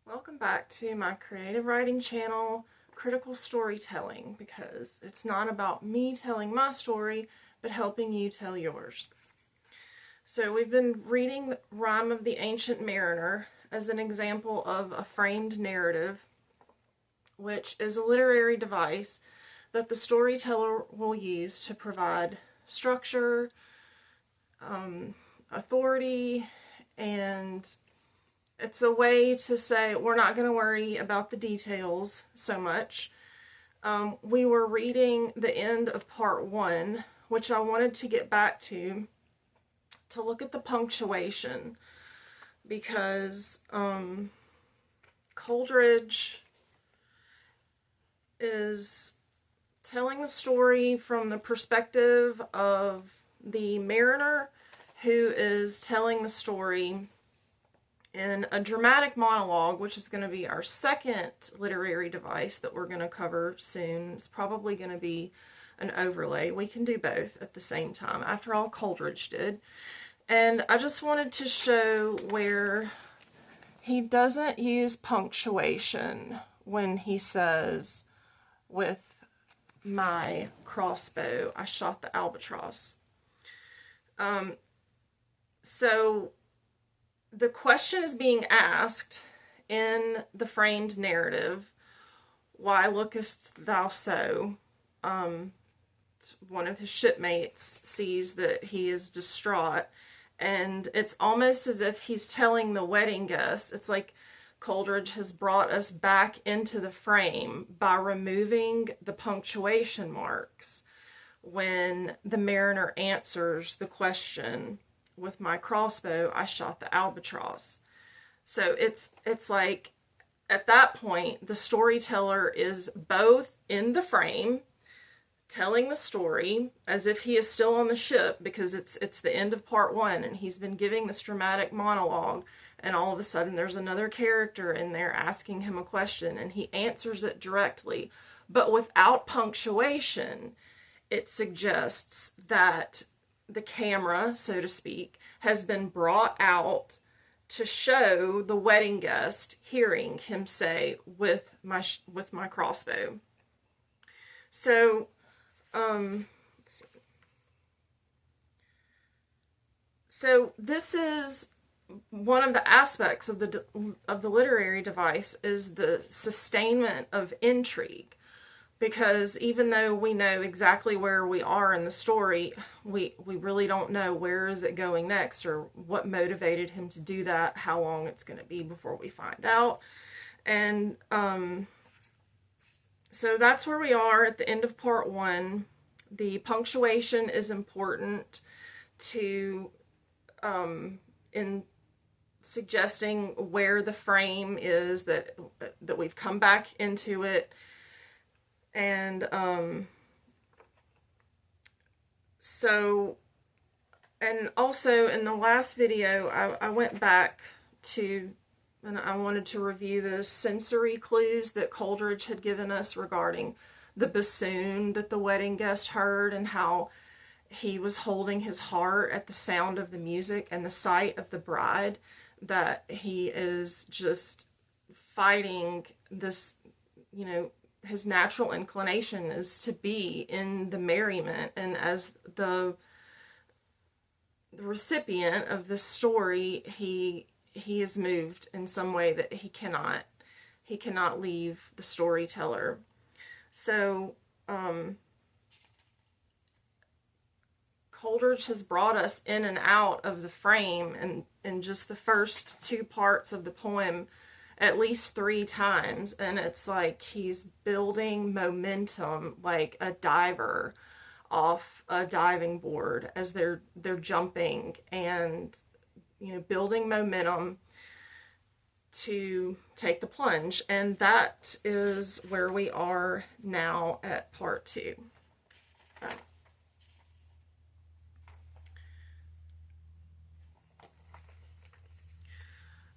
Welcome back to my creative writing channel, Critical Storytelling, because it's not about me telling my story, but helping you tell yours. So we've been reading Rime of the Ancient Mariner as an example of a framed narrative, which is a literary device that the storyteller will use to provide structure, authority, and it's a way to say we're not going to worry about the details so much. We were reading the end of part 1, which I wanted to get back to look at the punctuation, because Coleridge is telling the story from the perspective of the mariner who is telling the story in a dramatic monologue, which is going to be our second literary device that we're going to cover soon. It's probably going to be an overlay. We can do both at the same time. After all, Coleridge did. And I just wanted to show where he doesn't use punctuation when he says, "With my crossbow, I shot the albatross." So the question is being asked in the framed narrative, "Why lookest thou so?" One of his shipmates sees that he is distraught, and it's almost as if he's telling the wedding guest. It's like Coleridge has brought us back into the frame by removing the punctuation marks when the mariner answers the question, "With my crossbow, I shot the albatross." So it's like at that point, the storyteller is both in the frame, telling the story as if he is still on the ship, because it's the end of part 1 and he's been giving this dramatic monologue, and all of a sudden there's another character in there asking him a question and he answers it directly, but without punctuation. It suggests that the camera, so to speak, has been brought out to show the wedding guest hearing him say, with my crossbow. So let's see. So this is one of the aspects of the literary device, is the sustainment of intrigue. Because even though we know exactly where we are in the story, we really don't know where is it going next, or what motivated him to do that, how long it's going to be before we find out. And so that's where we are at the end of part 1. The punctuation is important to in suggesting where the frame is, that we've come back into it. And so, and also in the last video, I went back to, and I wanted to review the sensory clues that Coleridge had given us regarding the bassoon that the wedding guest heard, and how he was holding his heart at the sound of the music and the sight of the bride, that he is just fighting this, his natural inclination is to be in the merriment, and as the recipient of this story, he is moved in some way that he cannot leave the storyteller. So Coleridge has brought us in and out of the frame, and in just the first 2 parts of the poem, at least 3 times, and it's like he's building momentum like a diver off a diving board as they're jumping, and building momentum to take the plunge. And that is where we are now at part 2.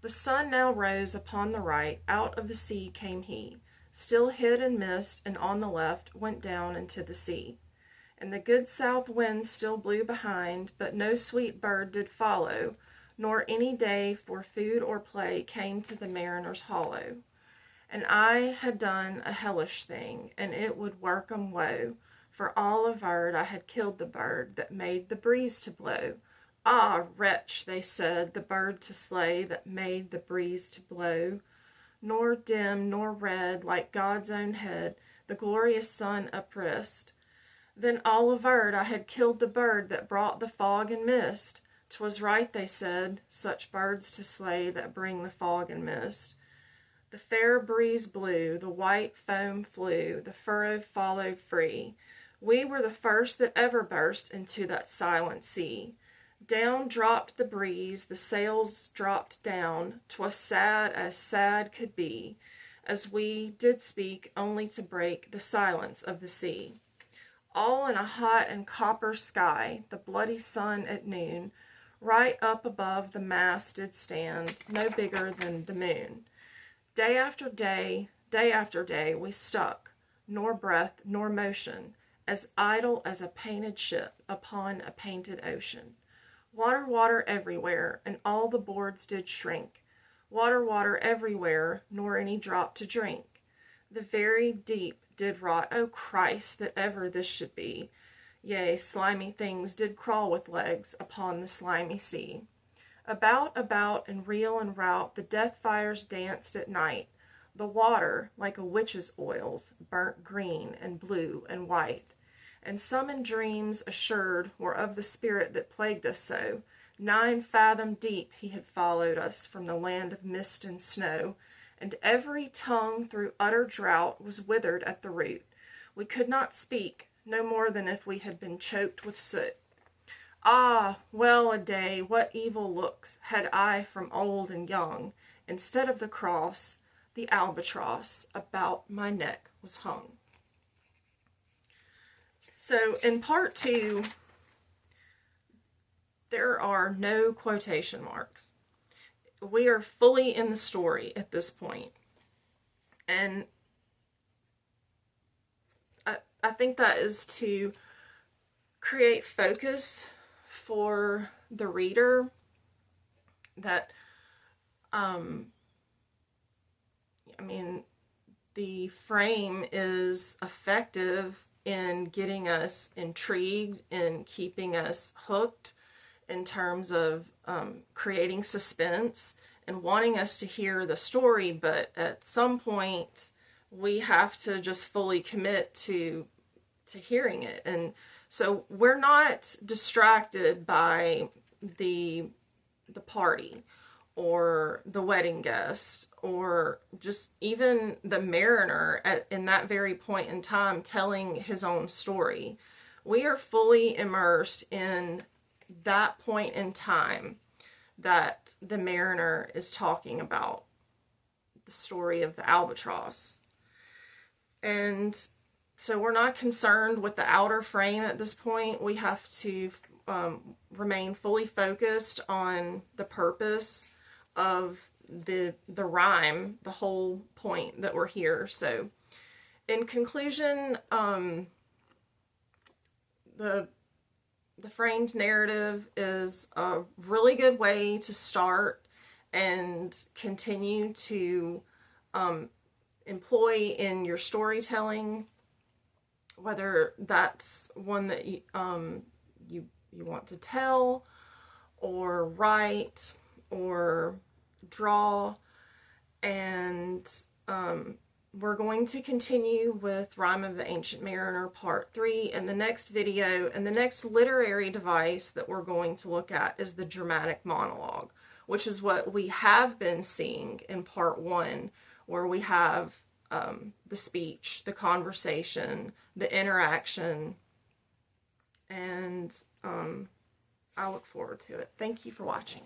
The sun now rose upon the right, out of the sea came he, still hid in mist, and on the left went down into the sea. And the good south wind still blew behind, but no sweet bird did follow, nor any day for food or play came to the mariner's hollow. And I had done a hellish thing, and it would work 'em woe, for all averred I had killed the bird that made the breeze to blow. Ah, wretch, they said, the bird to slay that made the breeze to blow, nor dim nor red like God's own head the glorious sun uprist. Then all averred I had killed the bird that brought the fog and mist. 'Twas right, they said, such birds to slay that bring the fog and mist. The fair breeze blew, the white foam flew, the furrow followed free. We were the first that ever burst into that silent sea. Down dropped the breeze, the sails dropped down, 'twas sad as sad could be, as we did speak only to break the silence of the sea. All in a hot and copper sky, the bloody sun at noon, right up above the mast did stand, no bigger than the moon. Day after day after day, we stuck, nor breath nor motion, as idle as a painted ship upon a painted ocean. Water, water everywhere, and all the boards did shrink. Water, water everywhere, nor any drop to drink. The very deep did rot, O Christ, that ever this should be. Yea, slimy things did crawl with legs upon the slimy sea. About, and reel and rout, the death fires danced at night. The water, like a witch's oils, burnt green and blue and white. And some in dreams assured were of the spirit that plagued us so. 9 fathom deep he had followed us from the land of mist and snow, and every tongue through utter drought was withered at the root. We could not speak, no more than if we had been choked with soot. Ah, well a day, what evil looks had I from old and young. Instead of the cross, the albatross about my neck was hung. So in part 2, there are no quotation marks. We are fully in the story at this point. And I think that is to create focus for the reader, that the frame is effective in getting us intrigued, in keeping us hooked, in terms of creating suspense and wanting us to hear the story, but at some point we have to just fully commit to hearing it. And so we're not distracted by the party or the wedding guest or just even the mariner in that very point in time telling his own story. We are fully immersed in that point in time that the mariner is talking about the story of the albatross. And so we're not concerned with the outer frame at this point. We have to remain fully focused on the purpose of the rhyme, the whole point that we're here. So in conclusion, the framed narrative is a really good way to start and continue to employ in your storytelling, whether that's one that you want to tell or write or draw. And we're going to continue with Rime of the Ancient Mariner Part 3 in the next video, and the next literary device that we're going to look at is the dramatic monologue, which is what we have been seeing in Part 1, where we have the speech, the conversation, the interaction, and I look forward to it. Thank you for watching.